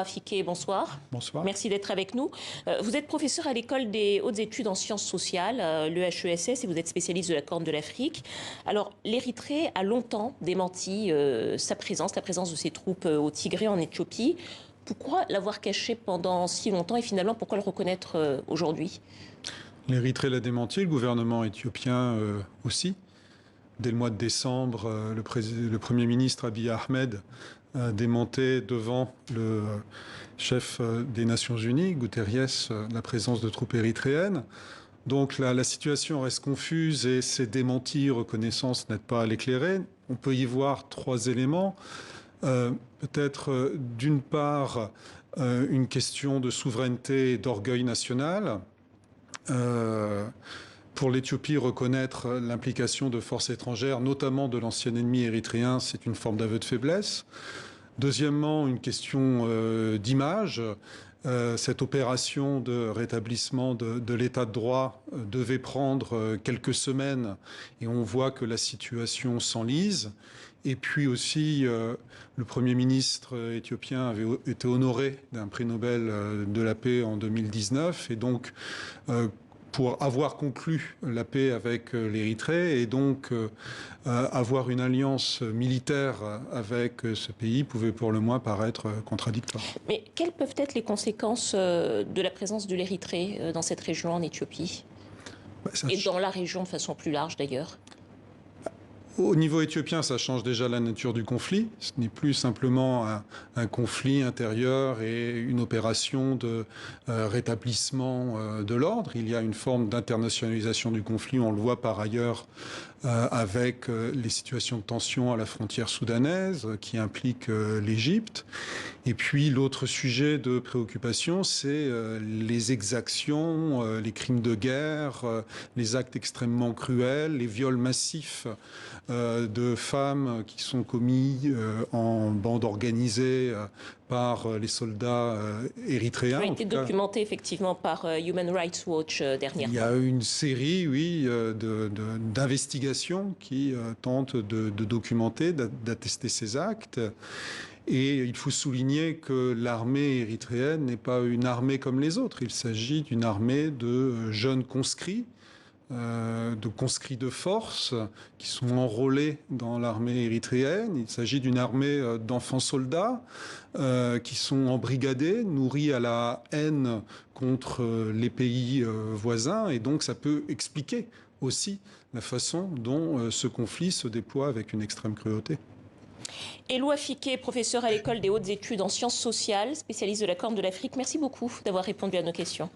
Fiquet, bonsoir. Bonsoir. Merci d'être avec nous. Vous êtes professeur à l'école des hautes études en sciences sociales, l'EHESS, et vous êtes spécialiste de la Corne de l'Afrique. Alors, l'Érythrée a longtemps démenti la présence de ses troupes au Tigré en Éthiopie. Pourquoi l'avoir caché pendant si longtemps et finalement pourquoi le reconnaître aujourd'hui? L'Érythrée l'a démenti, le gouvernement éthiopien aussi. Dès le mois de décembre, le Premier ministre Abiy Ahmed a démenté devant le chef des Nations Unies, Guterres, la présence de troupes érythréennes. Donc la situation reste confuse et ces démentis, reconnaissances n'aident pas à l'éclairer. On peut y voir trois éléments. Peut-être d'une part une question de souveraineté et d'orgueil national. Pour l'Éthiopie, reconnaître l'implication de forces étrangères, notamment de l'ancien ennemi érythréen, c'est une forme d'aveu de faiblesse. Deuxièmement, une question d'image. Cette opération de rétablissement de l'état de droit devait prendre quelques semaines et on voit que la situation s'enlise. Et puis aussi, le Premier ministre éthiopien avait été honoré d'un prix Nobel de la paix en 2019 et donc pour avoir conclu la paix avec l'Érythrée et donc avoir une alliance militaire avec ce pays pouvait pour le moins paraître contradictoire. Mais quelles peuvent être les conséquences de la présence de l'Érythrée dans cette région en Éthiopie et dans la région de façon plus large d'ailleurs? Au niveau éthiopien, ça change déjà la nature du conflit. Ce n'est plus simplement un conflit intérieur et une opération de rétablissement de l'ordre. Il y a une forme d'internationalisation du conflit. On le voit par ailleurs avec les situations de tension à la frontière soudanaise qui impliquent l'Égypte. Et puis l'autre sujet de préoccupation, c'est les exactions, les crimes de guerre, les actes extrêmement cruels, les viols massifs de femmes qui sont commis en bande organisée par les soldats érythréens. Ça a été documenté effectivement par Human Rights Watch dernièrement. Il y a une série, oui, d'investigations qui tentent de documenter, d'attester ces actes. Et il faut souligner que l'armée érythréenne n'est pas une armée comme les autres. Il s'agit d'une armée de jeunes conscrits, de conscrits de force qui sont enrôlés dans l'armée érythréenne. Il s'agit d'une armée d'enfants soldats qui sont embrigadés, nourris à la haine contre les pays voisins. Et donc ça peut expliquer aussi la façon dont ce conflit se déploie avec une extrême cruauté. Éloi Fiquet, professeur à l'école des hautes études en sciences sociales, spécialiste de la Corne de l'Afrique. Merci beaucoup d'avoir répondu à nos questions.